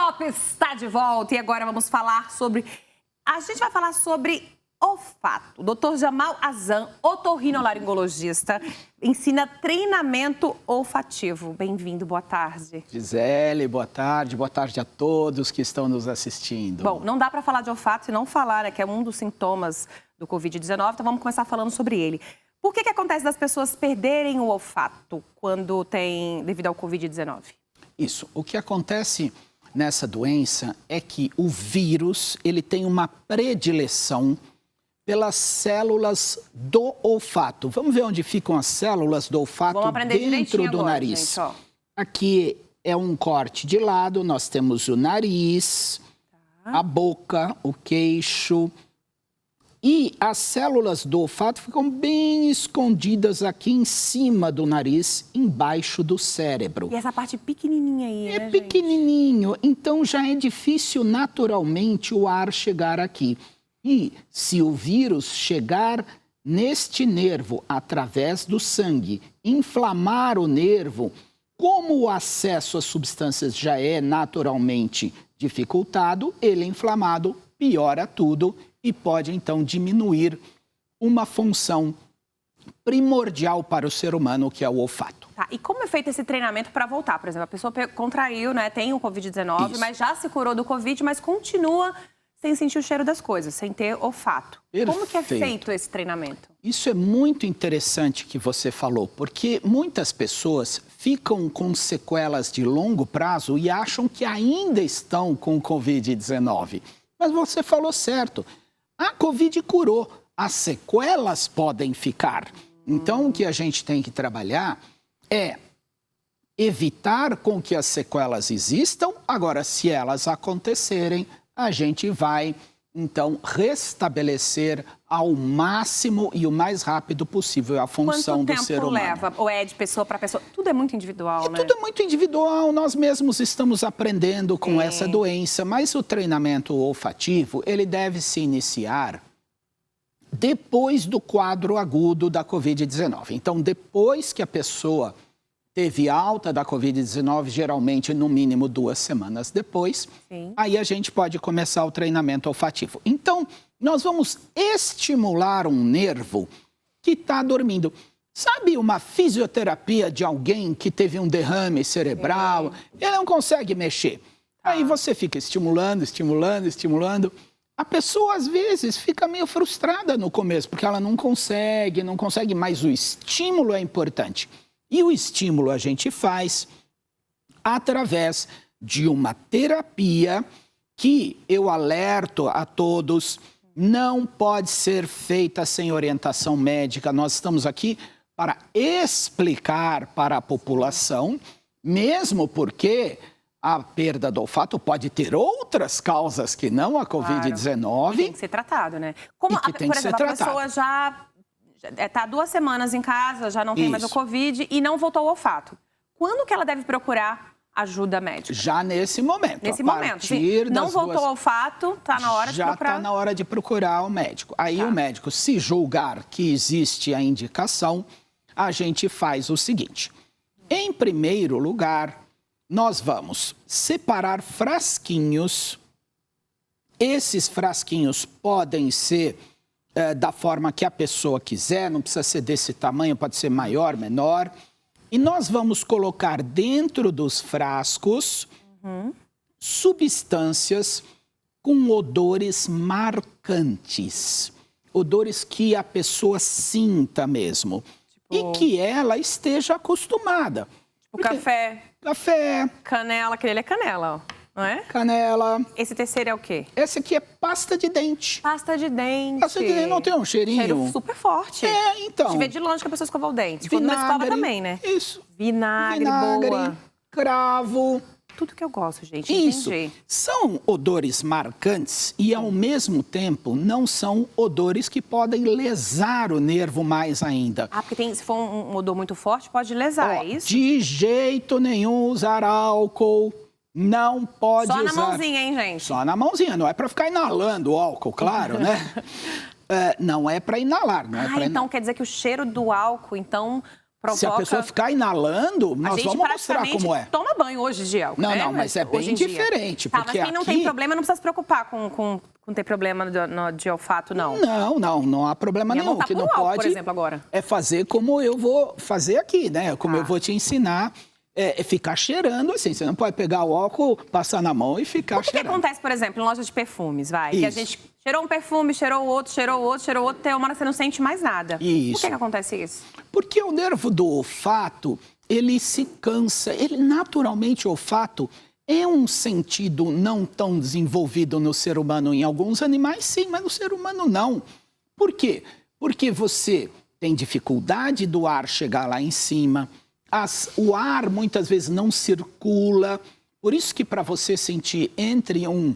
Top está de volta e agora vamos falar sobre... A gente vai falar sobre olfato. O Dr. Jamal Azam, otorrinolaringologista, ensina treinamento olfativo. Bem-vindo, boa tarde. Gisele, boa tarde a todos que estão nos assistindo. Bom, não dá para falar de olfato e não falar, né, que é um dos sintomas do Covid-19, então vamos começar falando sobre ele. Por que acontece das pessoas perderem o olfato quando tem, devido ao Covid-19? Isso, o que acontece nessa doença é que o vírus, ele tem uma predileção pelas células do olfato. Vamos ver onde ficam as células do olfato dentro do agora, nariz. gente, ó. Aqui é um corte de lado, nós temos o nariz, a boca, o queixo. E as células do olfato ficam bem escondidas aqui em cima do nariz, embaixo do cérebro. E essa parte pequenininha aí, É né, pequenininho, então já é difícil naturalmente o ar chegar aqui. E se o vírus chegar neste nervo através do sangue, inflamar o nervo, como o acesso às substâncias já é naturalmente dificultado, ele inflamado piora tudo e pode então diminuir uma função primordial para o ser humano, que é o olfato. Tá, e como é feito esse treinamento para voltar? Por exemplo, a pessoa contraiu, né, tem o Covid-19, mas já se curou do Covid, mas continua sem sentir o cheiro das coisas, sem ter olfato. Perfeito. Como que é feito esse treinamento? Isso é muito interessante que você falou, porque muitas pessoas ficam com sequelas de longo prazo e acham que ainda estão com o Covid-19. Mas você falou certo, a Covid curou, as sequelas podem ficar. Então, o que a gente tem que trabalhar é evitar com que as sequelas existam. Agora, se elas acontecerem, a gente vai, então, restabelecer ao máximo e o mais rápido possível a função do ser humano. Quanto tempo leva? Ou é de pessoa para pessoa? Tudo é muito individual, né? Tudo é muito individual. Nós mesmos estamos aprendendo com essa doença, mas o treinamento olfativo, ele deve se iniciar depois do quadro agudo da Covid-19. Então, depois que a pessoa teve alta da Covid-19, geralmente no mínimo 2 semanas depois, aí a gente pode começar o treinamento olfativo. Então, nós vamos estimular um nervo que está dormindo. Sabe uma fisioterapia de alguém que teve um derrame cerebral? Ele não consegue mexer. Aí você fica estimulando. A pessoa, às vezes, fica meio frustrada no começo, porque ela não consegue, mas o estímulo é importante. E o estímulo a gente faz através de uma terapia que eu alerto a todos, não pode ser feita sem orientação médica. Nós estamos aqui para explicar para a população, mesmo porque a perda do olfato pode ter outras causas que não a Covid-19. Tem que ser tratado, né? Como, por exemplo, a pessoa já está 2 semanas em casa, já não tem mais o Covid e não voltou ao olfato. Quando que ela deve procurar ajuda médica? Já nesse momento. Nesse momento. Não voltou ao olfato, está na hora de procurar. Já está na hora de procurar o médico. Aí o médico, se julgar que existe a indicação, a gente faz o seguinte. Em primeiro lugar, nós vamos separar frasquinhos. Esses frasquinhos podem ser da forma que a pessoa quiser, não precisa ser desse tamanho, pode ser maior, menor. E nós vamos colocar dentro dos frascos substâncias com odores marcantes. Odores que a pessoa sinta mesmo. E que ela esteja acostumada. O café. Café. Canela, aquele é canela, ó. Não é? Canela. Esse terceiro é o quê? Esse aqui é pasta de dente. Pasta de dente. Pasta de dente não tem um cheirinho? Cheiro super forte. Então. A gente vê de longe que a pessoa escova o dente. Quando não escova também, né? Isso. Vinagre, boa. Cravo. Tudo que eu gosto, gente. Isso. Entendi. São odores marcantes e, ao mesmo tempo, não são odores que podem lesar o nervo mais ainda. Ah, porque se for um odor muito forte, pode lesar, é isso? De jeito nenhum usar álcool. Não pode usar. Só na mãozinha, hein, gente? Só na mãozinha. Não é para ficar inalando o álcool, claro, né? Não é para inalar, não é para então quer dizer que o cheiro do álcool, então, Se a pessoa ficar inalando, nós vamos mostrar como é. Toma banho hoje de álcool, Não, mas é bem diferente. Tá, mas quem não tem problema não precisa se preocupar com ter problema de olfato, não. Não há problema nenhum. O que não pode, por exemplo, agora. É fazer como eu vou fazer aqui, né? Como eu vou te ensinar. É ficar cheirando assim. Você não pode pegar o álcool, passar na mão e ficar cheirando. O que acontece, por exemplo, em loja de perfumes, que a gente cheirou um perfume, cheirou outro, tem uma hora que você não sente mais nada. Isso. Por que acontece isso? Porque o nervo do olfato, ele se cansa. Naturalmente, o olfato é um sentido não tão desenvolvido no ser humano. Em alguns animais, sim, mas no ser humano, não. Por quê? Porque você tem dificuldade do ar chegar lá em cima. O ar muitas vezes não circula, por isso que para você sentir entre um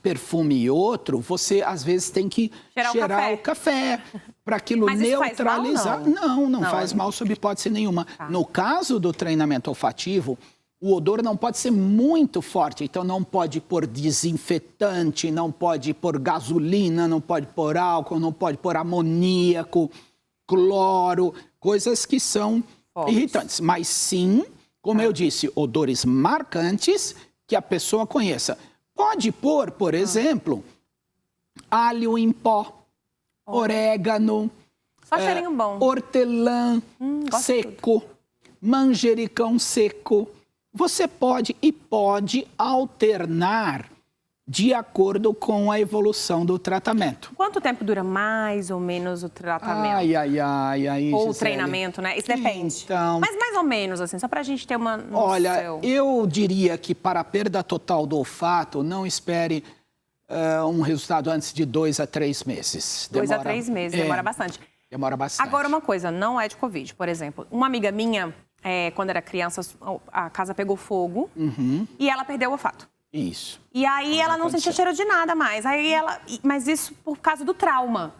perfume e outro, você às vezes tem que cheirar o café para aquilo neutralizar. Faz mal, não faz mal sob hipótese nenhuma. Tá. No caso do treinamento olfativo, o odor não pode ser muito forte, então não pode pôr desinfetante, não pode pôr gasolina, não pode pôr álcool, não pode pôr amoníaco, cloro, coisas que são irritantes, mas sim, como eu disse, odores marcantes que a pessoa conheça. Pode pôr, por exemplo, alho em pó, orégano, cheirinho bom. hortelã seco, manjericão seco. Você pode alternar de acordo com a evolução do tratamento. Quanto tempo dura mais ou menos o tratamento? Aí, ou o treinamento, né? Isso depende. Então, mas mais ou menos, assim, só pra gente ter uma noção. Olha, eu diria que para a perda total do olfato, não espere um resultado antes de 2 a 3 meses. 2 a 3 meses, demora bastante. Demora bastante. Agora, uma coisa, não é de Covid, por exemplo. Uma amiga minha, quando era criança, a casa pegou fogo e ela perdeu o olfato. Isso. E aí ela não sentia cheiro de nada mais. Mas isso por causa do trauma.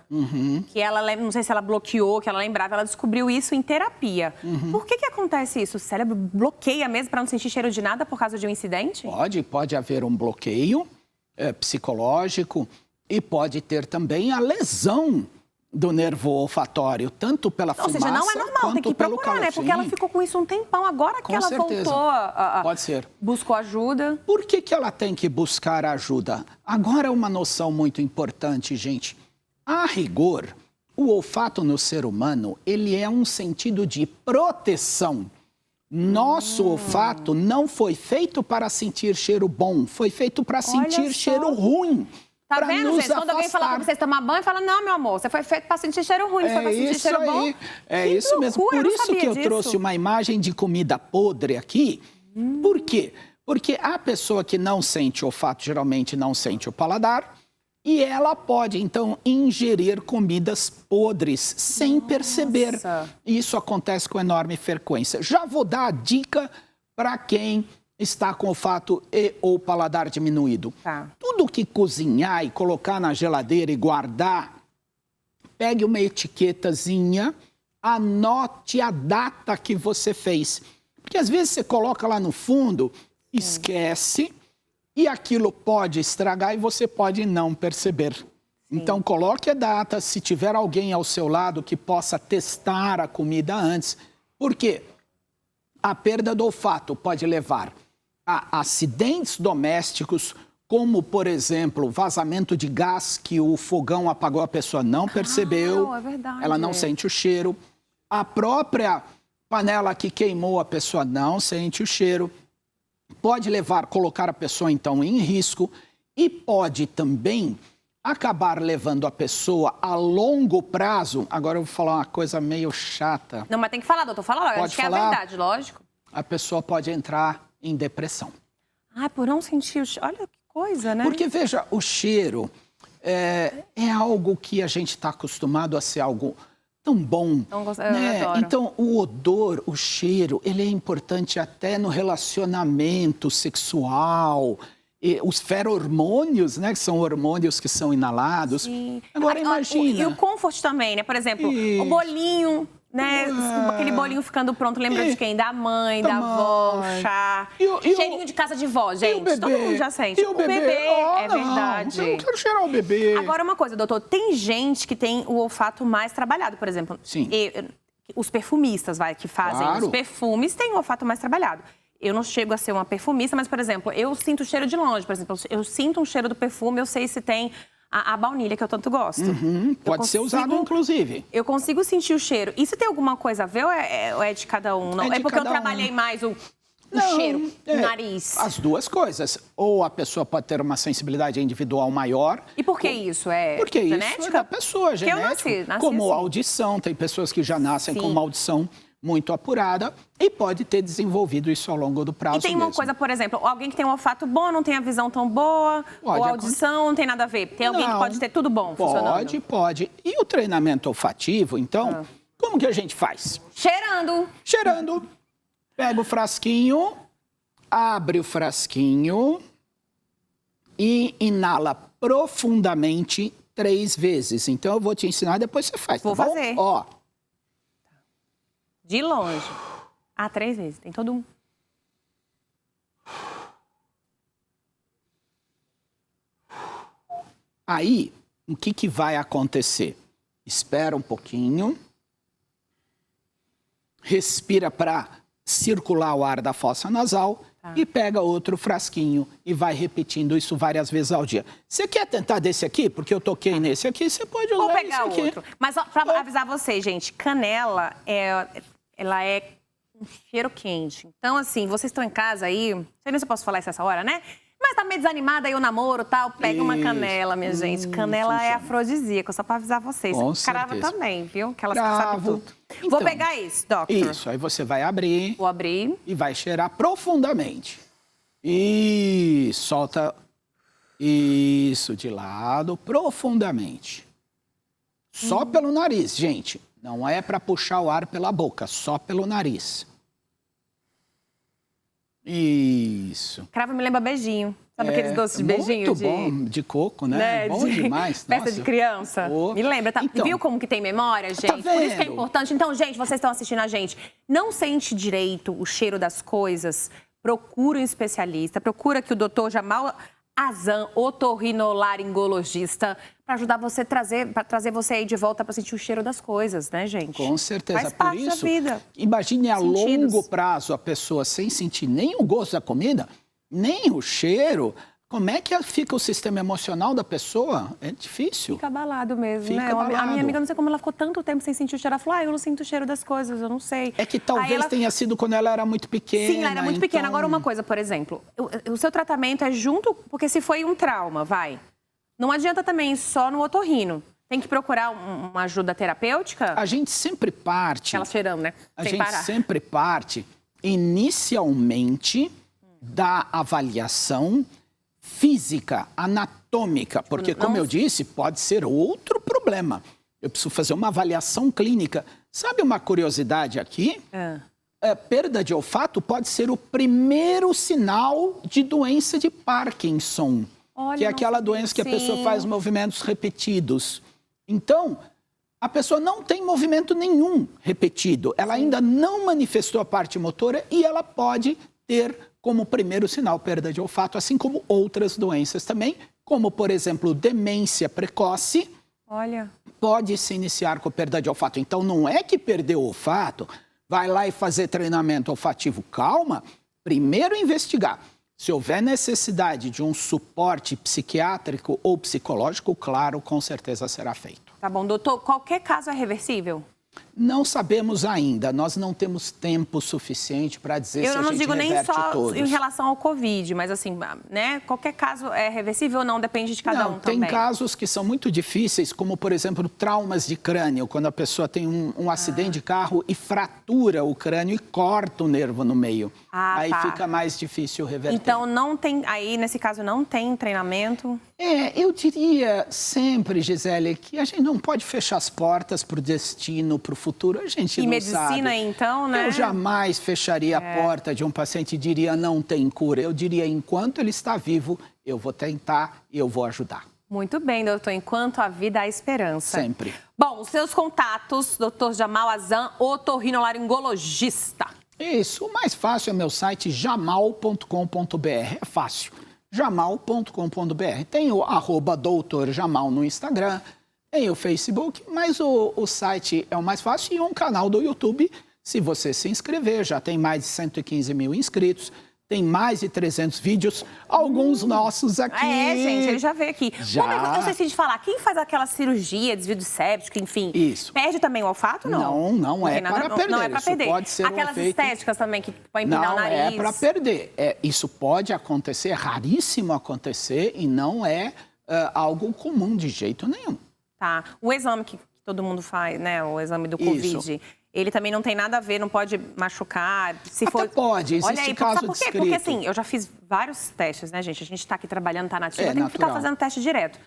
Que ela, não sei se ela bloqueou, que ela lembrava, ela descobriu isso em terapia. Por que acontece isso? O cérebro bloqueia mesmo para não sentir cheiro de nada por causa de um incidente? Pode haver um bloqueio psicológico e pode ter também a lesão do nervo olfatório, tanto pela fumaça quanto pelo calor. Ou seja, não é normal, tem que procurar, né? Porque ela ficou com isso um tempão, agora que ela voltou, pode ser. Buscou ajuda. Por que ela tem que buscar ajuda? Agora, uma noção muito importante, gente. A rigor, o olfato no ser humano, ele é um sentido de proteção. Nosso olfato não foi feito para sentir cheiro bom, foi feito para sentir cheiro ruim. Tá vendo, gente? Quando alguém fala pra vocês tomar banho, fala, não, meu amor, você foi feito para sentir cheiro ruim, foi para sentir cheiro bom. É isso mesmo. Por isso que eu trouxe uma imagem de comida podre aqui. Por quê? Porque a pessoa que não sente olfato, geralmente não sente o paladar, e ela pode, então, ingerir comidas podres sem perceber. Isso acontece com enorme frequência. Já vou dar a dica para quem está com olfato ou paladar diminuído. Tudo que cozinhar e colocar na geladeira e guardar, pegue uma etiquetazinha, anote a data que você fez. Porque às vezes você coloca lá no fundo, esquece, e aquilo pode estragar e você pode não perceber. Então coloque a data, se tiver alguém ao seu lado que possa testar a comida antes. Por quê? A perda do olfato pode levar a acidentes domésticos, como, por exemplo, vazamento de gás que o fogão apagou, a pessoa não percebeu, é verdade. Ela não sente o cheiro. A própria panela que queimou, a pessoa não sente o cheiro. Pode colocar a pessoa, então, em risco e pode também acabar levando a pessoa a longo prazo. Agora eu vou falar uma coisa meio chata. Não, mas tem que falar, doutor. Fala logo, acho que é a verdade, lógico. A pessoa pode entrar em depressão. Por não sentir o cheiro. Olha que coisa, né? Porque, veja, o cheiro é algo que a gente está acostumado a ser algo tão bom. Né? Então, o odor, o cheiro, ele é importante até no relacionamento sexual. E os feromônios, né, que são hormônios que são inalados. Sim. Agora, imagina. E o comfort também, né? Por exemplo, o bolinho, né? Aquele bolinho ficando pronto, lembra de quem? Da mãe, da avó, o chá. Cheirinho de casa de vó, gente. Todo mundo já sente. E o bebê? É verdade. Eu não quero cheirar o bebê. Agora, uma coisa, doutor. Tem gente que tem o olfato mais trabalhado, por exemplo. Sim. os perfumistas, que fazem Claro. os perfumes, têm um olfato mais trabalhado. Eu não chego a ser uma perfumista, mas, por exemplo, eu sinto o cheiro de longe. Por exemplo, eu sinto um cheiro do perfume, eu sei se tem a baunilha, que eu tanto gosto. Pode ser usado, inclusive. Eu consigo sentir o cheiro. Isso tem alguma coisa a ver ou é de cada um? Não? É de porque eu cada um. trabalhei mais o Não, cheiro, o nariz. As duas coisas. Ou a pessoa pode ter uma sensibilidade individual maior. E por que isso? Porque genética? isso é da pessoa, Porque eu genético. nasci Como assim. audição, tem pessoas que já nascem Sim. com uma audição muito apurada e pode ter desenvolvido isso ao longo do prazo E tem uma mesmo. coisa, por exemplo, alguém que tem um olfato bom, não tem a visão tão boa, Pode ou a audição não tem nada a ver. Tem alguém que Não. pode ter tudo bom funcionando. Pode. E o treinamento olfativo, então, como que a gente faz? Cheirando. Cheirando. Pega o frasquinho, abre o frasquinho e inala profundamente 3 vezes. Então, eu vou te ensinar, depois você faz, Vou tá bom? fazer. Ó, De longe. 3 vezes. Tem todo um. aí, o que vai acontecer? Espera um pouquinho. Respira para circular o ar da fossa nasal e pega outro frasquinho e vai repetindo isso várias vezes ao dia. Você quer tentar desse aqui? Porque eu toquei nesse aqui, você pode usar Vou pegar esse aqui. outro. Mas para avisar vocês, gente, canela, ela é um cheiro quente. Então, assim, vocês estão em casa aí, não sei nem se eu posso falar isso essa hora, né? Mas tá meio desanimada aí o namoro e tal, pega uma Isso. canela, minha gente. Canela é funciona. afrodisíaca, só pra avisar vocês. Com Crava certeza. também, viu? Que elas sabem Cravo. tudo. Então, Vou pegar isso, doctor. Isso, aí você vai abrir Vou abrir. e vai cheirar profundamente. E solta isso de lado profundamente. Só pelo nariz, gente. Não é para puxar o ar pela boca, só pelo nariz. Isso. Cravo me lembra beijinho. Sabe aqueles doces de beijinho? Muito bom, de coco, né? Bom demais. Festa Nossa. de criança. Oh. Me lembra, tá? Então, Viu como que tem memória, gente? Por isso que é vendo? importante. Então, gente, vocês estão assistindo a gente. Não sente direito o cheiro das coisas? Procura um especialista. Procura aqui o Dr. Jamal Azan, otorrinolaringologista, para ajudar você para trazer você aí de volta para sentir o cheiro das coisas, né, gente? Com certeza. Faz Por parte isso, da vida. imagine a Sentidos. longo prazo a pessoa sem sentir nem o gosto da comida, nem o cheiro. Como é que fica o sistema emocional da pessoa? É difícil. Fica abalado mesmo, Fica né? abalado. A minha amiga, não sei como ela ficou tanto tempo sem sentir o cheiro. Ela falou, eu não sinto o cheiro das coisas, eu não sei. É que talvez Aí ela... tenha sido quando ela era muito pequena. Sim, ela era muito pequena. então- Agora, uma coisa, por exemplo, o seu tratamento é junto... Porque se foi um trauma, não adianta também só no otorrino. Tem que procurar uma ajuda terapêutica? A gente sempre parte... Ela cheirando, né? A Sem gente parar. sempre parte, inicialmente, da avaliação física, anatômica, porque, como eu disse, pode ser outro problema. Eu preciso fazer uma avaliação clínica. Sabe uma curiosidade aqui? Perda de olfato pode ser o primeiro sinal de doença de Parkinson, Olha, que é não aquela sabia. doença que a pessoa Sim. faz movimentos repetidos. Então, a pessoa não tem movimento nenhum repetido. Ela ainda não manifestou a parte motora e ela pode ter como primeiro sinal perda de olfato, assim como outras doenças também, como, por exemplo, demência precoce, Olha. pode se iniciar com perda de olfato. Então, não é que perdeu o olfato, vai lá e fazer treinamento olfativo. Calma, primeiro investigar. Se houver necessidade de um suporte psiquiátrico ou psicológico, claro, com certeza será feito. Tá bom, doutor, qualquer caso é reversível? Não sabemos ainda, nós não temos tempo suficiente para dizer se a Eu não gente digo nem reverte só todos. em relação ao Covid, mas assim, né? Qualquer caso é reversível ou não? Depende de cada um tem também. casos que são muito difíceis, como, por exemplo, traumas de crânio, quando a pessoa tem um acidente de carro e fratura o crânio e corta o nervo no meio. Aí fica mais difícil reverter. Então, não tem, aí nesse caso não tem treinamento? Eu diria sempre, Gisele, que a gente não pode fechar as portas para o destino, para o futuro. A gente E não medicina, sabe. então, né? Eu jamais fecharia a porta de um paciente e diria não tem cura. Eu diria, enquanto ele está vivo, eu vou tentar e eu vou ajudar. Muito bem, doutor. Enquanto a vida há esperança. Sempre. Bom, os seus contatos, doutor Jamal Azan, otorrinolaringologista. Isso, o mais fácil é meu site jamal.com.br. É fácil. jamal.com.br. Tem o @doutorjamal no Instagram. tem o Facebook, mas o site é o mais fácil e um canal do YouTube, se você se inscrever, já tem mais de 115 mil inscritos, tem mais de 300 vídeos, alguns nossos aqui. Gente, ele já veio aqui. Já. Como eu esqueci de falar, quem faz aquela cirurgia, desvio de séptico, enfim, Isso. perde também o olfato, não? Não é para perder. Não é para perder. Pode ser aquelas efeito... estéticas também que põe empinar o nariz. Não é para perder. Isso pode acontecer, é raríssimo acontecer e não é algo comum de jeito nenhum. Tá. O exame que todo mundo faz, né? O exame do Covid. Ele também não tem nada a ver, não pode machucar. Se Até for... pode, existe Olha aí, caso sabe por quê? descrito. Porque assim, eu já fiz vários testes, né, gente? A gente tá aqui trabalhando, tá na ativa, tem que natural. ficar fazendo teste direto.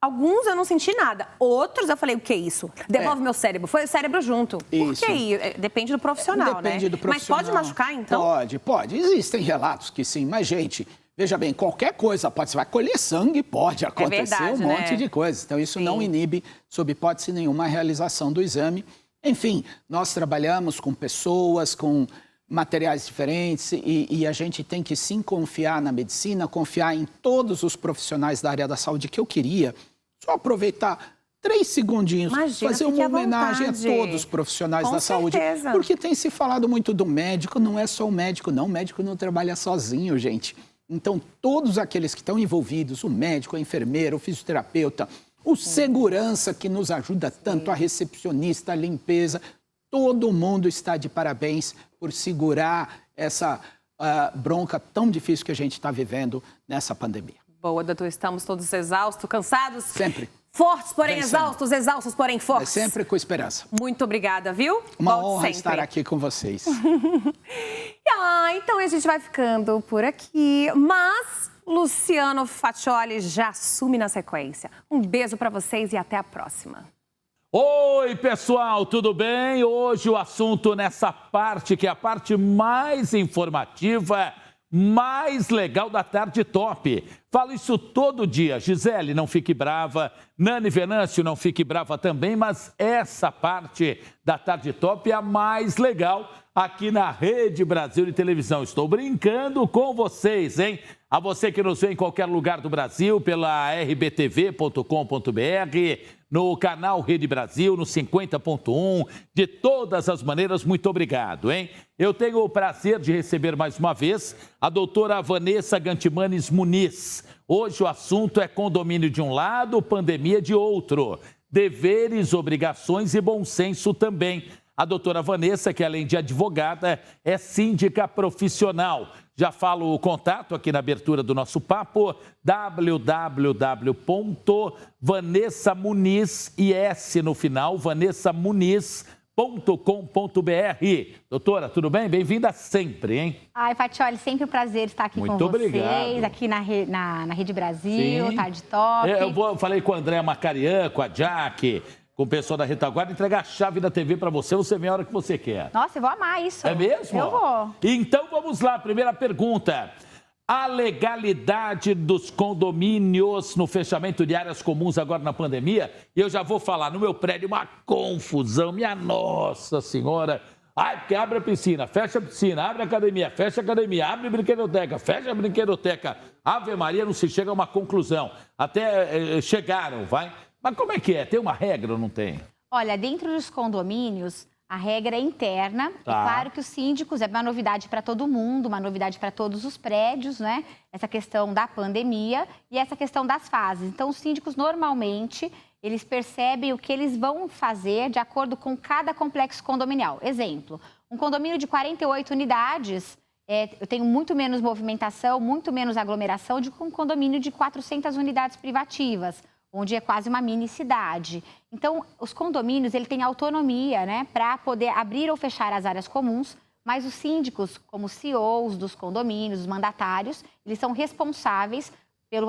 Alguns eu não senti nada. Outros eu falei, o que é isso? Devolve meu cérebro. Foi o cérebro junto. Isso. Por quê? Depende do profissional, Depende do profissional. Mas pode machucar, então? Pode. Existem relatos que sim, mas, gente, veja bem, qualquer coisa pode. Você vai colher sangue, pode acontecer verdade, um monte de coisas. Então, isso não inibe, sob hipótese nenhuma, a realização do exame. Enfim, nós trabalhamos com pessoas, com materiais diferentes e a gente tem que sim confiar na medicina, confiar em todos os profissionais da área da saúde, que eu queria só aproveitar 3 segundinhos, fazer uma homenagem a todos os profissionais da saúde. Porque tem se falado muito do médico, não é só o médico, não. O médico não trabalha sozinho, gente. Então, todos aqueles que estão envolvidos, o médico, a enfermeira, o fisioterapeuta, o segurança que nos ajuda tanto, a recepcionista, a limpeza, todo mundo está de parabéns por segurar essa bronca tão difícil que a gente está vivendo nessa pandemia. Boa, doutor, estamos todos exaustos, cansados? Sempre. Fortes, porém exaustos, exaustos, porém fortes. É sempre com esperança. Muito obrigada, viu? Uma honra estar aqui com vocês. Então a gente vai ficando por aqui, mas Luciano Faccioli já assume na sequência. Um beijo para vocês e até a próxima. Oi, pessoal, tudo bem? Hoje o assunto nessa parte, que é a parte mais informativa, mais legal da Tarde Top. Falo isso todo dia. Gisele, não fique brava. Nani Venâncio, não fique brava também, mas essa parte da Tarde Top é a mais legal aqui na Rede Brasil de Televisão. Estou brincando com vocês, hein? A você que nos vê em qualquer lugar do Brasil, pela rbtv.com.br, no canal Rede Brasil, no 50.1, de todas as maneiras, muito obrigado, hein? Eu tenho o prazer de receber mais uma vez a doutora Vanessa Gantimanes Muniz. Hoje o assunto é condomínio de um lado, pandemia de outro. Deveres, obrigações e bom senso também. A doutora Vanessa, que além de advogada, é síndica profissional. Já falo o contato aqui na abertura do nosso papo, www.vanessamuniz, no final, vanessamuniz.com.br. Doutora, tudo bem? Bem-vinda sempre, hein? Ai, Faccioli, sempre um prazer estar aqui Muito com obrigado. vocês, aqui na Rede Brasil, Sim. Tarde Top. Falei com a Andréa Macarian, com a Jaque, com o pessoal da retaguarda, entregar a chave da TV para você, você vem a hora que você quer. Nossa, eu vou amar isso. É mesmo? Eu vou. Então vamos lá, primeira pergunta. A legalidade dos condomínios no fechamento de áreas comuns agora na pandemia, eu já vou falar, no meu prédio uma confusão, minha Nossa Senhora. Ai, porque abre a piscina, fecha a piscina, abre a academia, fecha a academia, abre a brinquedoteca, fecha a brinquedoteca. Ave Maria, não se chega a uma conclusão. Até chegaram, vai. Mas como é que é? Tem uma regra ou não tem? Olha, dentro dos condomínios, a regra é interna. Tá. É claro que os síndicos é uma novidade para todo mundo, uma novidade para todos os prédios, né? Essa questão da pandemia e essa questão das fases. Então, os síndicos, normalmente, eles percebem o que eles vão fazer de acordo com cada complexo condominial. Exemplo, um condomínio de 48 unidades, eu tenho muito menos movimentação, muito menos aglomeração do que um condomínio de 400 unidades privativas, onde é quase uma mini cidade. Então, os condomínios, ele tem autonomia, né, para poder abrir ou fechar as áreas comuns, mas os síndicos, como CEOs dos condomínios, os mandatários, eles são responsáveis,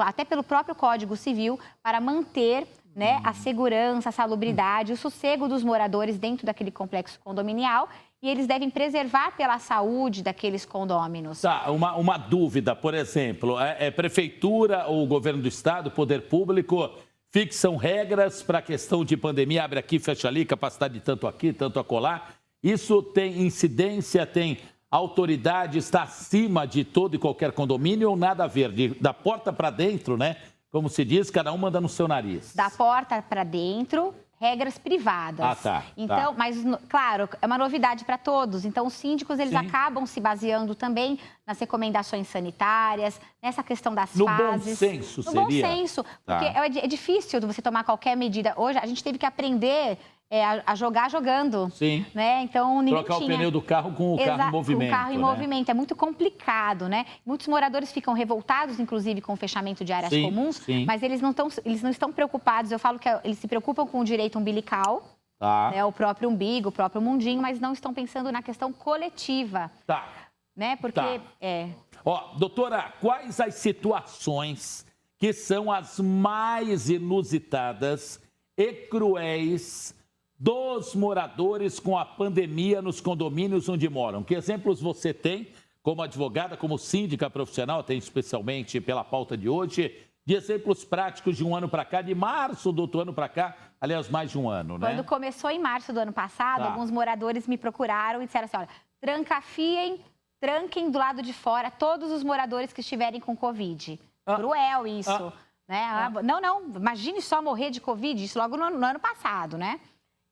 até pelo próprio Código Civil, para manter, né, a segurança, a salubridade, o sossego dos moradores dentro daquele complexo condominial, e eles devem preservar pela saúde daqueles condôminos. Tá, uma dúvida, por exemplo, prefeitura ou governo do estado, poder público, fixam regras para a questão de pandemia, abre aqui, fecha ali, capacidade de tanto aqui, tanto acolá. Isso tem incidência, tem autoridade, está acima de todo e qualquer condomínio ou nada a ver? Da porta para dentro, né? como se diz, cada um manda no seu nariz. Da porta para dentro, regras privadas. Ah, tá. Então, mas, claro, é uma novidade para todos. Então, os síndicos, eles acabam se baseando também nas recomendações sanitárias, nessa questão das fases. No bom senso, seria? No bom senso, porque é difícil você tomar qualquer medida. Hoje, a gente teve que aprender a jogar jogando. Sim. Né? Então, ninguém trocar tinha... o pneu do carro com o carro em movimento. Com o carro em né? movimento. É muito complicado, né? Muitos moradores ficam revoltados, inclusive, com o fechamento de áreas comuns, mas eles não estão preocupados. Eu falo que eles se preocupam com o direito umbilical, né? O próprio umbigo, o próprio mundinho, mas não estão pensando na questão coletiva. Tá. Né? Porque... Ó, doutora, quais as situações que são as mais inusitadas e cruéis dos moradores com a pandemia nos condomínios onde moram? Que exemplos você tem, como advogada, como síndica profissional, tem especialmente pela pauta de hoje, de exemplos práticos de um ano para cá, de março do outro ano para cá, aliás, mais de um ano, né? Quando começou em março do ano passado, alguns moradores me procuraram e disseram assim, olha, tranquem do lado de fora todos os moradores que estiverem com Covid. Cruel isso, né? Não, imagine só morrer de Covid, isso logo no ano passado, né?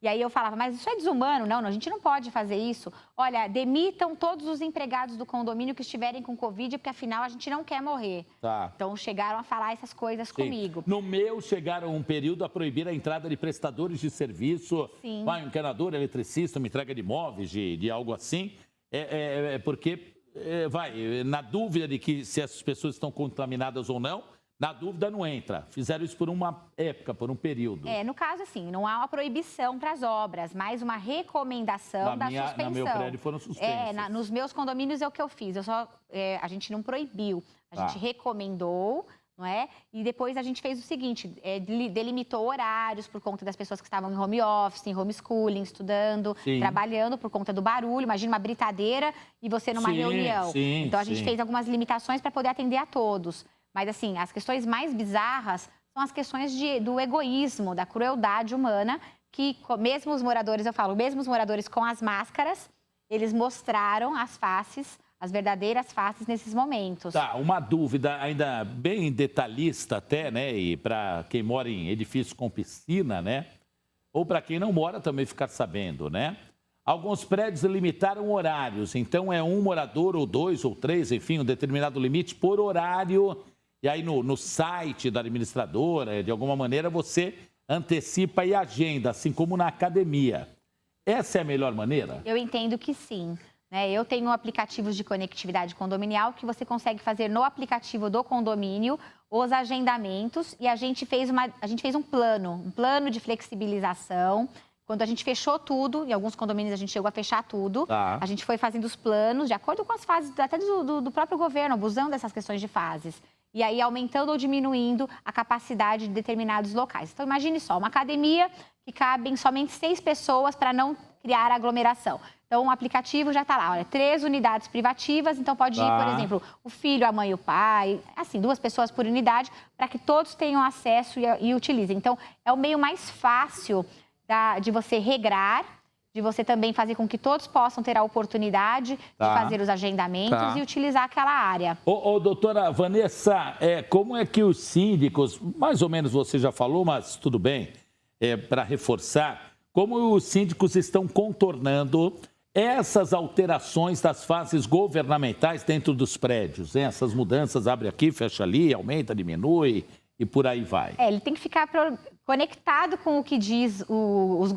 E aí eu falava, mas isso é desumano? Não, a gente não pode fazer isso. Olha, demitam todos os empregados do condomínio que estiverem com Covid, porque afinal a gente não quer morrer. Tá. Então chegaram a falar essas coisas comigo. No meu, chegaram um período a proibir a entrada de prestadores de serviço, um encanador, eletricista, uma entrega de imóveis, de algo assim, porque, na dúvida de que se essas pessoas estão contaminadas ou não, na dúvida não entra. Fizeram isso por uma época, por um período. No caso, assim, não há uma proibição para as obras, mas uma recomendação da suspensão. No meu prédio foram suspensas. Nos meus condomínios é o que eu fiz. A gente não proibiu, a gente recomendou, não é? E depois a gente fez o seguinte, delimitou horários por conta das pessoas que estavam em home office, em homeschooling, estudando, trabalhando por conta do barulho. Imagina uma britadeira e você numa reunião. Então a gente fez algumas limitações para poder atender a todos. Mas, assim, as questões mais bizarras são as questões do egoísmo, da crueldade humana, que mesmo os moradores, mesmo os moradores com as máscaras, eles mostraram as faces, as verdadeiras faces nesses momentos. Tá, uma dúvida ainda bem detalhista até, né? E para quem mora em edifício com piscina, né? Ou para quem não mora também ficar sabendo, né? Alguns prédios limitaram horários, então é um morador ou dois ou três, enfim, um determinado limite por horário. E aí no site da administradora, de alguma maneira, você antecipa e agenda, assim como na academia. Essa é a melhor maneira? Eu entendo que sim. Eu tenho aplicativos de conectividade condominial que você consegue fazer no aplicativo do condomínio os agendamentos e a gente fez um plano de flexibilização. Quando a gente fechou tudo, em alguns condomínios a gente chegou a fechar tudo, a gente foi fazendo os planos de acordo com as fases até do próprio governo, abusando dessas questões de fases. E aí aumentando ou diminuindo a capacidade de determinados locais. Então imagine só, uma academia que cabem somente 6 pessoas para não criar aglomeração. Então o aplicativo já está lá, olha, 3 unidades privativas, então pode ir, por exemplo, o filho, a mãe e o pai, assim, 2 pessoas por unidade, para que todos tenham acesso e utilizem. Então é o meio mais fácil de você regrar, de você também fazer com que todos possam ter a oportunidade de fazer os agendamentos e utilizar aquela área. Doutora Vanessa, como é que os síndicos, mais ou menos você já falou, mas tudo bem, para reforçar, como os síndicos estão contornando essas alterações das fases governamentais dentro dos prédios, hein? Essas mudanças, abre aqui, fecha ali, aumenta, diminui e por aí vai. Ele tem que ficar conectado com o que diz os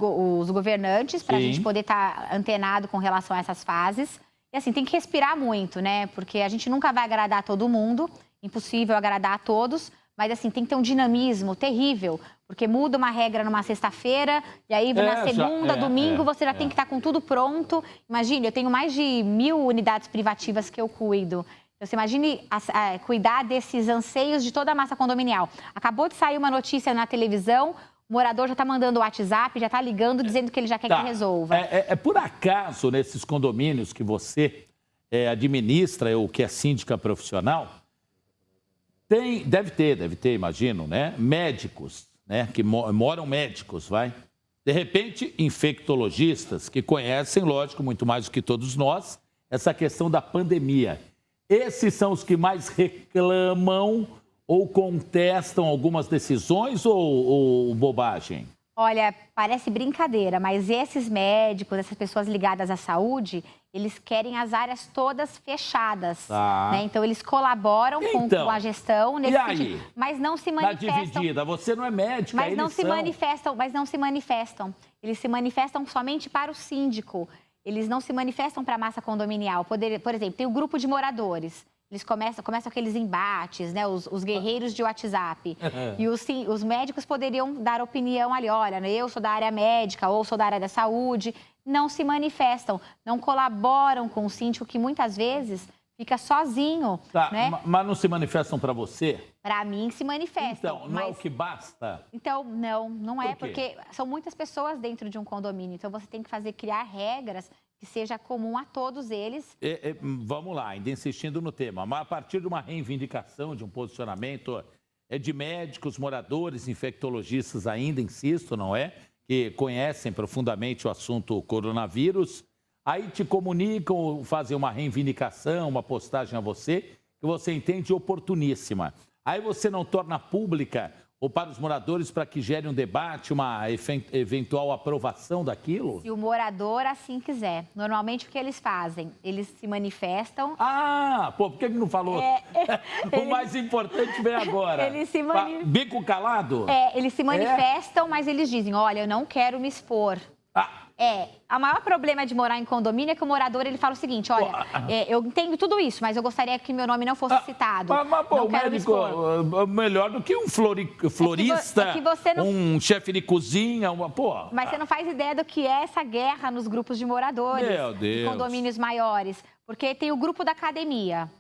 governantes, para a gente poder estar antenado com relação a essas fases. E assim, tem que respirar muito, né? Porque a gente nunca vai agradar todo mundo, impossível agradar a todos, mas assim, tem que ter um dinamismo terrível, porque muda uma regra numa sexta-feira, e aí na segunda, domingo, você já tem que estar com tudo pronto. Imagine, eu tenho mais de 1.000 unidades privativas que eu cuido. Então, você imagine cuidar desses anseios de toda a massa condominial. Acabou de sair uma notícia na televisão, o morador já está mandando o WhatsApp, já está ligando, dizendo que ele já quer que resolva. Por acaso, nesses condomínios que você administra ou que é síndica profissional, deve ter, imagino, né? Médicos, né? Que moram médicos, vai. De repente, infectologistas que conhecem, lógico, muito mais do que todos nós, essa questão da pandemia. Esses são os que mais reclamam ou contestam algumas decisões ou bobagem? Olha, parece brincadeira, mas esses médicos, essas pessoas ligadas à saúde, eles querem as áreas todas fechadas. Tá. Né? Então, eles colaboram com a gestão nesse sentido, mas não se manifestam. Na dividida, você não é médica, mas não se manifestam. Eles se manifestam somente para o síndico. Eles não se manifestam para a massa condominial. Por exemplo, tem o grupo de moradores. Eles começam aqueles embates, né? Os guerreiros de WhatsApp. E os médicos poderiam dar opinião ali, olha, eu sou da área médica ou sou da área da saúde. Não se manifestam, não colaboram com o síndico, que muitas vezes fica sozinho. Tá, né? Mas não se manifestam para você? Para mim, se manifestam. Então, não é o que basta? Então, não é, Por quê? porque são muitas pessoas dentro de um condomínio. Então, você tem que criar regras que seja comum a todos eles. Vamos lá, ainda insistindo no tema, mas a partir de uma reivindicação, de um posicionamento de médicos, moradores, infectologistas ainda, insisto, não é? Que conhecem profundamente o assunto coronavírus, aí te comunicam, fazem uma reivindicação, uma postagem a você, que você entende oportuníssima. Aí você não torna pública ou para os moradores para que gere um debate, uma eventual aprovação daquilo? Se o morador assim quiser. Normalmente, o que eles fazem? Eles se manifestam... Por que não falou? O mais importante vem agora. Eles se Bico calado? Eles se manifestam, mas eles dizem, olha, eu não quero me expor. O maior problema de morar em condomínio é que o morador ele fala o seguinte, olha, eu entendo tudo isso, mas eu gostaria que meu nome não fosse citado. O médico é melhor do que um florista, um chefe de cozinha, Mas você não faz ideia do que é essa guerra nos grupos de moradores, de condomínios maiores. Porque tem o grupo da academia.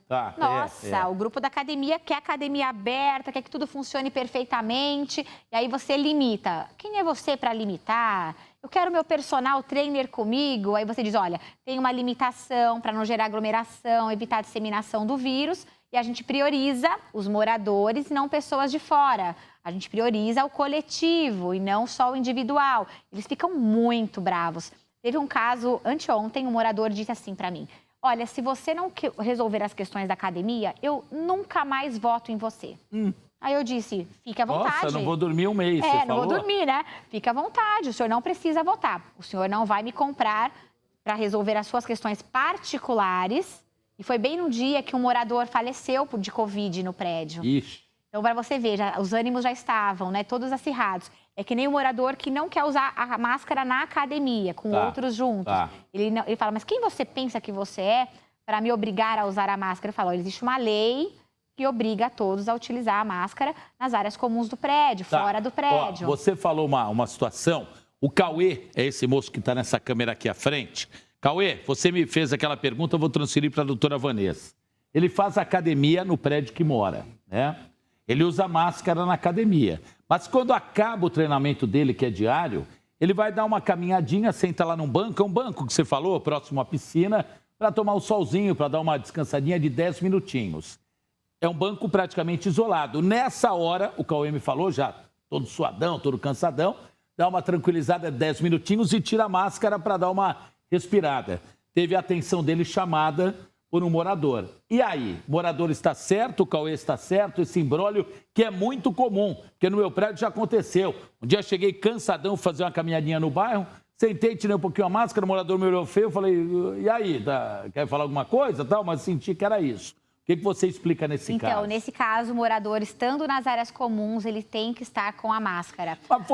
O grupo da academia quer academia aberta, quer que tudo funcione perfeitamente. E aí você limita. Quem é você para limitar? Eu quero meu personal trainer comigo. Aí você diz, olha, tem uma limitação para não gerar aglomeração, evitar a disseminação do vírus. E a gente prioriza os moradores e não pessoas de fora. A gente prioriza o coletivo e não só o individual. Eles ficam muito bravos. Teve um caso, anteontem, um morador disse assim para mim, olha, se você não resolver as questões da academia, eu nunca mais voto em você. Aí eu disse, fique à vontade. Nossa, não vou dormir um mês, você falou? Não vou dormir, né? Fique à vontade, o senhor não precisa votar. O senhor não vai me comprar para resolver as suas questões particulares. E foi bem no dia que um morador faleceu de Covid no prédio. Ixi. Então, para você ver, os ânimos já estavam, né? Todos acirrados. É que nem o morador que não quer usar a máscara na academia, com outros juntos. Ele fala, mas quem você pensa que você é para me obrigar a usar a máscara? Eu falo, existe uma lei que obriga a todos a utilizar a máscara nas áreas comuns do prédio, fora do prédio. Você falou uma situação, o Cauê é esse moço que está nessa câmera aqui à frente. Cauê, você me fez aquela pergunta, eu vou transferir para a doutora Vanessa. Ele faz academia no prédio que mora, né? Ele usa máscara na academia. Mas quando acaba o treinamento dele, que é diário, ele vai dar uma caminhadinha, senta lá num banco, é um banco que você falou, próximo à piscina, para tomar um solzinho, para dar uma descansadinha de 10 minutinhos. É um banco praticamente isolado. Nessa hora, o Cauê me falou, já todo suadão, todo cansadão, dá uma tranquilizada de 10 minutinhos e tira a máscara para dar uma respirada. Teve a atenção dele chamada por um morador. E aí? O morador está certo, o Cauê está certo, esse imbróglio que é muito comum, porque no meu prédio já aconteceu. Um dia cheguei cansadão, fazer uma caminhadinha no bairro, sentei, tirei um pouquinho a máscara, o morador me olhou feio, falei, e aí, quer falar alguma coisa? Mas senti que era isso. O que você explica nesse caso? Então, nesse caso, o morador, estando nas áreas comuns, ele tem que estar com a máscara. Mas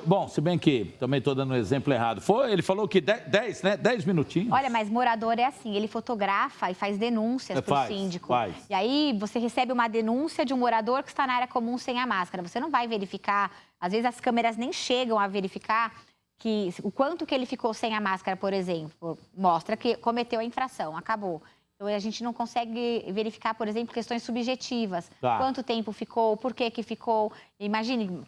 bom, se bem que também estou dando um exemplo errado. Ele falou que 10, né? 10 minutinhos. Olha, mas morador é assim, ele fotografa e faz denúncias para o síndico. E aí você recebe uma denúncia de um morador que está na área comum sem a máscara. Você não vai verificar, às vezes as câmeras nem chegam a verificar o quanto que ele ficou sem a máscara, por exemplo. Mostra que cometeu a infração, acabou. Então, a gente não consegue verificar, por exemplo, questões subjetivas. Quanto tempo ficou, por que ficou. Imagine,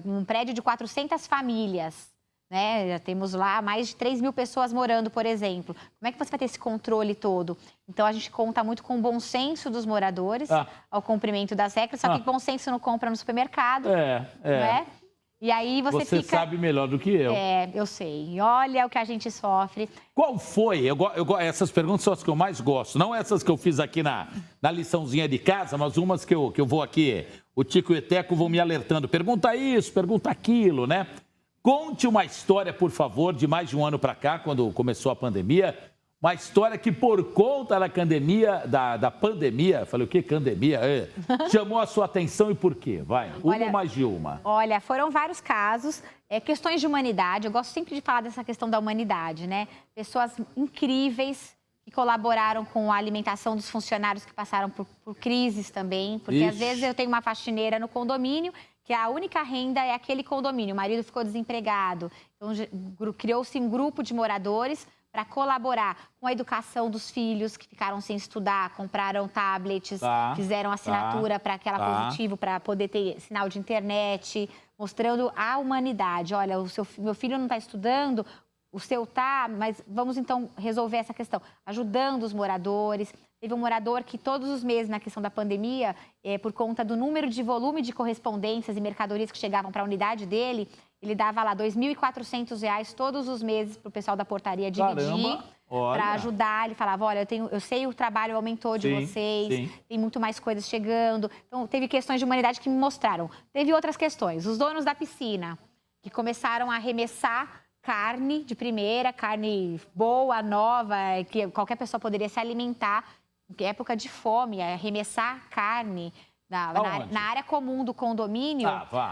um prédio de 400 famílias, né? Já temos lá mais de 3 mil pessoas morando, por exemplo. Como é que você vai ter esse controle todo? Então, a gente conta muito com o bom senso dos moradores ao cumprimento das regras, só que bom senso não compra no supermercado, não é? E aí você fica... sabe melhor do que eu. Eu sei. E olha o que a gente sofre. Qual foi? Essas perguntas são as que eu mais gosto. Não essas que eu fiz aqui na liçãozinha de casa, mas umas que eu vou aqui. O Tico e o Teco vão me alertando. Pergunta isso, pergunta aquilo, né? Conte uma história, por favor, de mais de um ano para cá, quando começou a pandemia. Uma história que, por conta da pandemia, falei o quê? Pandemia? Chamou a sua atenção e por quê? Vai, uma ou mais de uma? Olha, foram vários casos, questões de humanidade. Eu gosto sempre de falar dessa questão da humanidade, né? Pessoas incríveis que colaboraram com a alimentação dos funcionários que passaram por crises também. Porque, às vezes, eu tenho uma faxineira no condomínio que a única renda é aquele condomínio. O marido ficou desempregado. Então, criou-se um grupo de moradores para colaborar com a educação dos filhos que ficaram sem estudar, compraram tablets, fizeram assinatura para aquela positivo, para poder ter sinal de internet, mostrando a humanidade. Olha, meu filho não está estudando, o seu tá, mas vamos então resolver essa questão, ajudando os moradores. Teve um morador que todos os meses, na questão da pandemia, por conta do número de volume de correspondências e mercadorias que chegavam para a unidade dele, ele dava lá R$ 2.400 todos os meses para o pessoal da portaria dividir, para ajudar. Ele falava, olha, eu sei o trabalho aumentou de vocês, tem muito mais coisas chegando. Então, teve questões de humanidade que me mostraram. Teve outras questões. Os donos da piscina, que começaram a arremessar carne de primeira, carne boa, nova, que qualquer pessoa poderia se alimentar, em época de fome, arremessar carne na área comum do condomínio,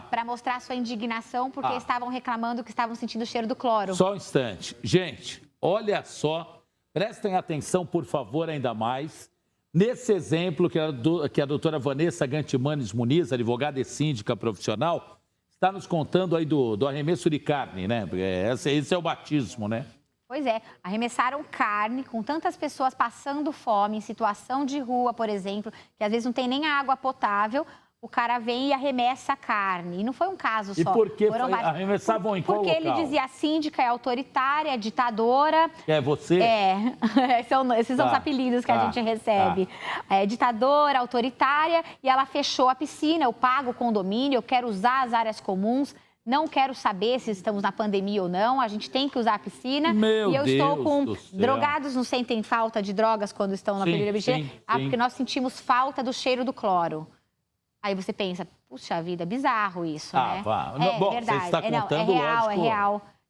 para mostrar sua indignação, porque estavam reclamando que estavam sentindo o cheiro do cloro. Só um instante. Gente, olha só, prestem atenção, por favor, ainda mais, nesse exemplo que a doutora Vanessa Gantimanes Muniz, advogada e síndica profissional, está nos contando aí do arremesso de carne, né? Esse é o batismo, né? Pois é, arremessaram carne com tantas pessoas passando fome, em situação de rua, por exemplo, que às vezes não tem nem água potável, o cara vem e arremessa a carne. E não foi um caso só. E por que arremessavam em qual local? Porque ele dizia a síndica é autoritária, é ditadora. É você? Esses são os apelidos que a gente recebe. É ditadora, autoritária, e ela fechou a piscina, eu pago o condomínio, eu quero usar as áreas comuns. Não quero saber se estamos na pandemia ou não, a gente tem que usar a piscina. Meu e eu estou com Deus do céu. Drogados não sentem falta de drogas quando estão na período de vigília? Porque nós sentimos falta do cheiro do cloro. Aí você pensa, puxa vida, bizarro isso, né? Bom, verdade. Você está contando,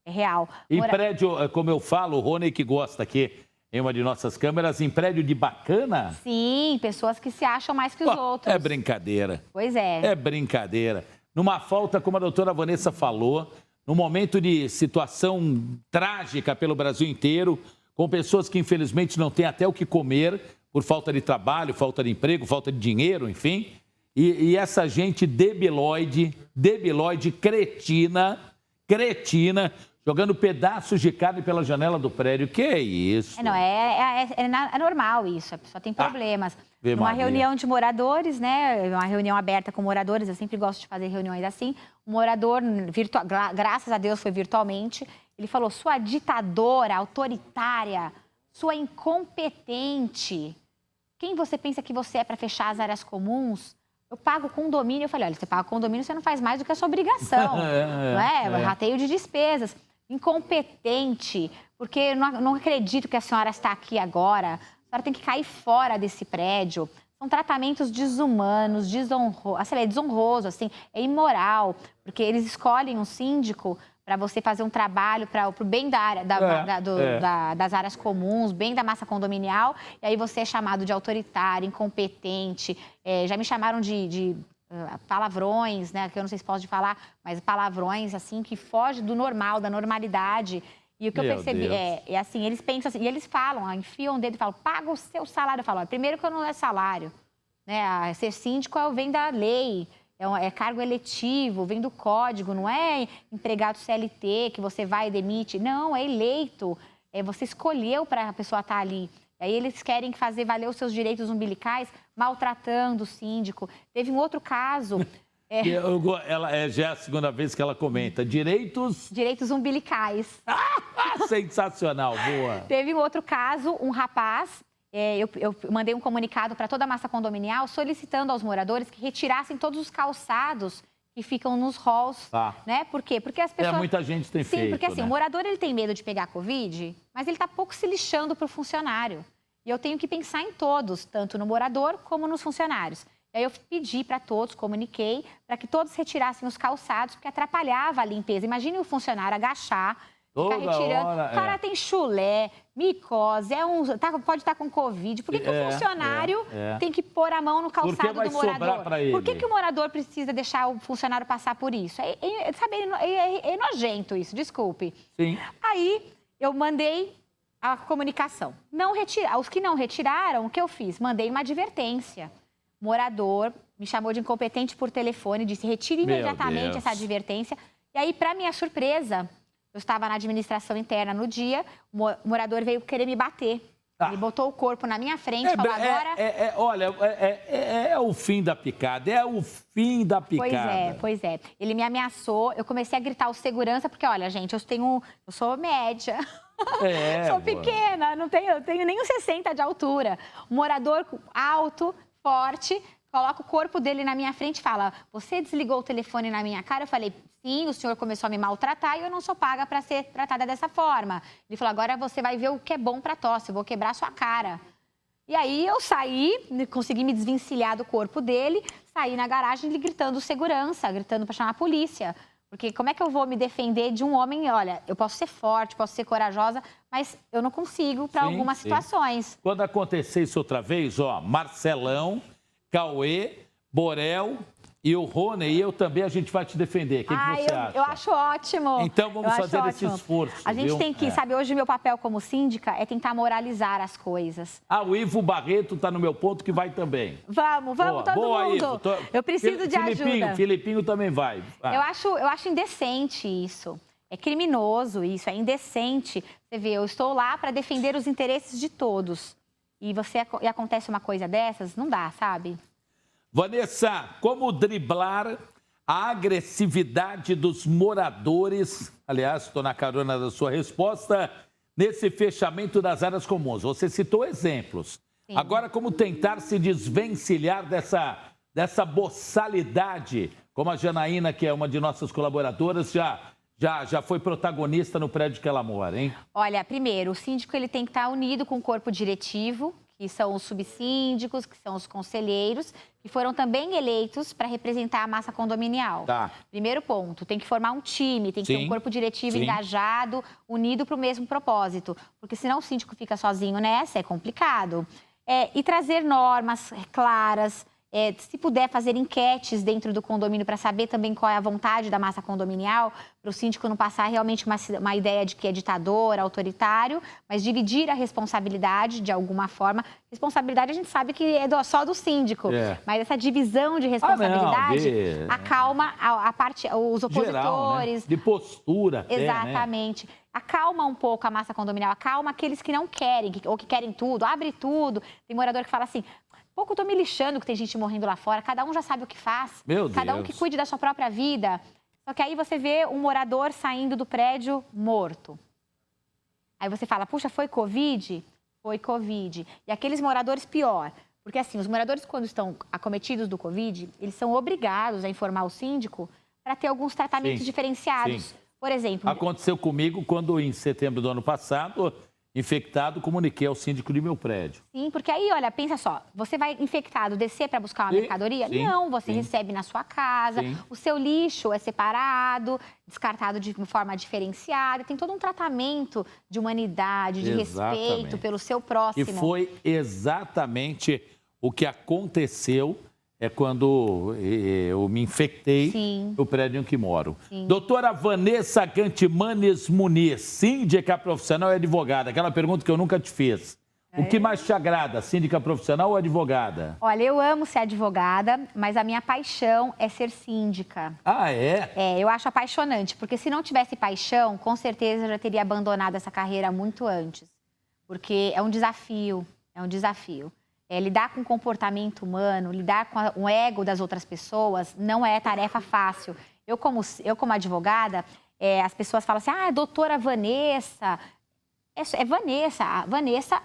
É real. Em prédio, como eu falo, o Rony que gosta aqui em uma de nossas câmeras, em prédio de bacana? Sim, pessoas que se acham mais que os outros. É brincadeira. Pois é. É brincadeira. Numa falta, como a doutora Vanessa falou, num momento de situação trágica pelo Brasil inteiro, com pessoas que infelizmente não têm até o que comer por falta de trabalho, falta de emprego, falta de dinheiro, enfim. E essa gente debilóide, cretina, jogando pedaços de carne pela janela do prédio. Que é isso? É normal isso, a pessoa tem problemas. Uma reunião de moradores, né? Uma reunião aberta com moradores, eu sempre gosto de fazer reuniões assim. Um morador, graças a Deus foi virtualmente, ele falou, sua ditadora, autoritária, sua incompetente, quem você pensa que você é para fechar as áreas comuns? Eu pago condomínio. Eu falei, olha, você paga condomínio, você não faz mais do que a sua obrigação, não é? Rateio de despesas. Incompetente, porque eu não acredito que a senhora está aqui agora. A senhora tem que cair fora desse prédio. São tratamentos desumanos, desonroso, assim, é imoral, porque eles escolhem um síndico para você fazer um trabalho para o bem da área, das áreas comuns, bem da massa condominial, e aí você é chamado de autoritário, incompetente. Já me chamaram de palavrões, né, que eu não sei se posso falar, mas palavrões, assim, que foge do normal, da normalidade. E o que eu percebi é assim, eles pensam assim, e eles falam, enfiam o dedo e falam, paga o seu salário. Eu falo, primeiro que eu não é salário, né, ser síndico vem da lei, é cargo eletivo, vem do código, não é empregado CLT que você vai e demite, não, é eleito, você escolheu para a pessoa estar ali. Aí eles querem fazer valer os seus direitos umbilicais, maltratando o síndico. Teve um outro caso... já é a segunda vez que ela comenta. Direitos umbilicais. Sensacional, boa. Teve um outro caso, um rapaz... Eu mandei um comunicado para toda a massa condominial solicitando aos moradores que retirassem todos os calçados que ficam nos halls, né? Por quê? Porque as pessoas... muita gente tem feito, Sim, porque assim, né? o morador ele tem medo de pegar Covid, mas ele está pouco se lixando para o funcionário. E eu tenho que pensar em todos, tanto no morador como nos funcionários. E aí eu pedi para todos, comuniquei, para que todos retirassem os calçados, porque atrapalhava a limpeza. Imagine o funcionário agachar, ficar retirando. O cara tem chulé, micose, pode estar com Covid. Por que o funcionário tem que pôr a mão no calçado do morador? Por que o morador precisa deixar o funcionário passar por isso? É nojento isso, desculpe. Sim. Aí eu mandei a comunicação. Os que não retiraram, o que eu fiz? Mandei uma advertência. Morador me chamou de incompetente por telefone, disse retire imediatamente essa advertência. E aí, para minha surpresa, eu estava na administração interna no dia, o morador veio querer me bater. Ele botou o corpo na minha frente e falou agora... Olha, é o fim da picada, é o fim da picada. Pois é. Ele me ameaçou, eu comecei a gritar o segurança, porque olha, gente, eu sou média, sou pequena, eu tenho nem uns 60 de altura. Um morador alto, forte, coloca o corpo dele na minha frente e fala, você desligou o telefone na minha cara? Eu falei, sim, o senhor começou a me maltratar e eu não sou paga para ser tratada dessa forma. Ele falou, agora você vai ver o que é bom para tosse, eu vou quebrar sua cara. E aí eu saí, consegui me desvencilhar do corpo dele, saí na garagem gritando segurança, gritando para chamar a polícia. Porque como é que eu vou me defender de um homem? Olha, eu posso ser forte, posso ser corajosa, mas eu não consigo para algumas situações. Quando acontecer isso outra vez, Marcelão, Cauê, Borel e o Rony e eu também, a gente vai te defender. O que você acha? Eu acho ótimo. Então vamos fazer esse esforço. A gente tem que, sabe, hoje o meu papel como síndica é tentar moralizar as coisas. O Ivo Barreto está no meu ponto que vai também. Vamos, todo mundo. Ivo. Eu preciso de ajuda. Filipinho também vai. Eu acho indecente isso. É criminoso isso, é indecente. Você vê, eu estou lá para defender os interesses de todos. E acontece uma coisa dessas, não dá, sabe? Vanessa, como driblar a agressividade dos moradores? Aliás, estou na carona da sua resposta. Nesse fechamento das áreas comuns, você citou exemplos. Sim. Agora, como tentar se desvencilhar dessa boçalidade? Como a Janaína, que é uma de nossas colaboradoras, já foi protagonista no prédio que ela mora, hein? Olha, primeiro, o síndico ele tem que estar unido com o corpo diretivo, que são os subsíndicos, que são os conselheiros, que foram também eleitos para representar a massa condominial. Tá. Primeiro ponto, tem que formar um time, tem que ter um corpo diretivo engajado, unido para o mesmo propósito, porque senão o síndico fica sozinho nessa, é complicado. E trazer normas claras, se puder fazer enquetes dentro do condomínio para saber também qual é a vontade da massa condominial, para o síndico não passar realmente uma ideia de que é ditador, autoritário, mas dividir a responsabilidade de alguma forma. Responsabilidade a gente sabe que é só do síndico, mas essa divisão de responsabilidade acalma os opositores. Geral, né? De postura até, exatamente. Né? Acalma um pouco a massa condominial, acalma aqueles que não querem, ou que querem tudo, abre tudo. Tem morador que fala assim... Pouco eu tô me lixando que tem gente morrendo lá fora, cada um já sabe o que faz, cada um que cuide da sua própria vida. Só que aí você vê um morador saindo do prédio morto. Aí você fala, puxa, foi Covid? Foi Covid. E aqueles moradores, pior. Porque assim, os moradores quando estão acometidos do Covid, eles são obrigados a informar o síndico para ter alguns tratamentos diferenciados. Sim. Por exemplo... Aconteceu comigo quando em setembro do ano passado... Infectado, comuniquei ao síndico de meu prédio. Sim, porque aí, olha, pensa só, você vai infectado descer para buscar uma mercadoria? Não, você recebe na sua casa, o seu lixo é separado, descartado de forma diferenciada, tem todo um tratamento de humanidade, de respeito pelo seu próximo. E foi exatamente o que aconteceu quando eu me infectei no prédio em que moro. Sim. Doutora Vanessa Gantimanes Muniz, síndica profissional e advogada. Aquela pergunta que eu nunca te fiz. O que mais te agrada, síndica profissional ou advogada? Olha, eu amo ser advogada, mas a minha paixão é ser síndica. Ah, é? Eu acho apaixonante, porque se não tivesse paixão, com certeza eu já teria abandonado essa carreira muito antes. Porque é um desafio, lidar com o comportamento humano, lidar com o ego das outras pessoas não é tarefa fácil. Eu como advogada, as pessoas falam assim, doutora Vanessa, É Vanessa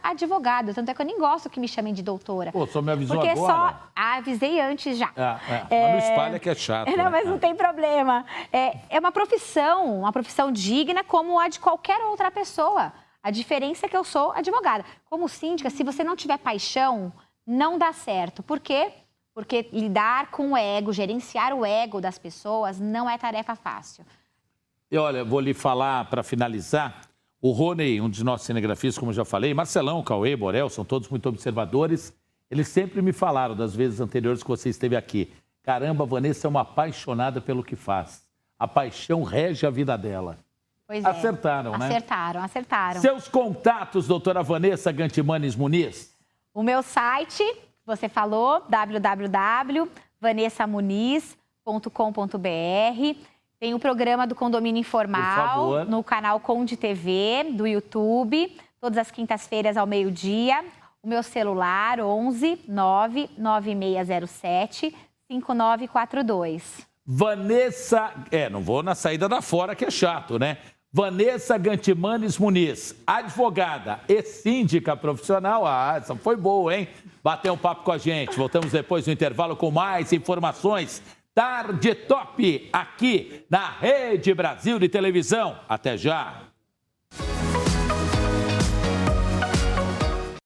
advogada. Tanto é que eu nem gosto que me chamem de doutora. Pô, só me avisou porque agora. Avisei antes já. Mas não espalha que é chato. Não, mas não tem problema. É uma profissão digna como a de qualquer outra pessoa. A diferença é que eu sou advogada. Como síndica, se você não tiver paixão, não dá certo. Por quê? Porque lidar com o ego, gerenciar o ego das pessoas não é tarefa fácil. E olha, vou lhe falar para finalizar. O Rony, um dos nossos cinegrafistas, como eu já falei, Marcelão, Cauê, Borel, são todos muito observadores. Eles sempre me falaram das vezes anteriores que você esteve aqui. Caramba, a Vanessa é uma apaixonada pelo que faz. A paixão rege a vida dela. Pois Acertaram, né? Acertaram. Seus contatos, doutora Vanessa Gantimanes Muniz? O meu site, você falou, www.vanessamuniz.com.br. Tem o programa do Condomínio Informal no canal Conde TV, do YouTube, todas as quintas-feiras ao meio-dia. O meu celular, 11 99607 5942. Vanessa... não vou na saída da fora, que é chato, né? Vanessa Gantimanes Muniz, advogada e síndica profissional. Essa foi boa, hein? Bateu um papo com a gente. Voltamos depois do intervalo com mais informações. Tarde Top, aqui na Rede Brasil de Televisão. Até já!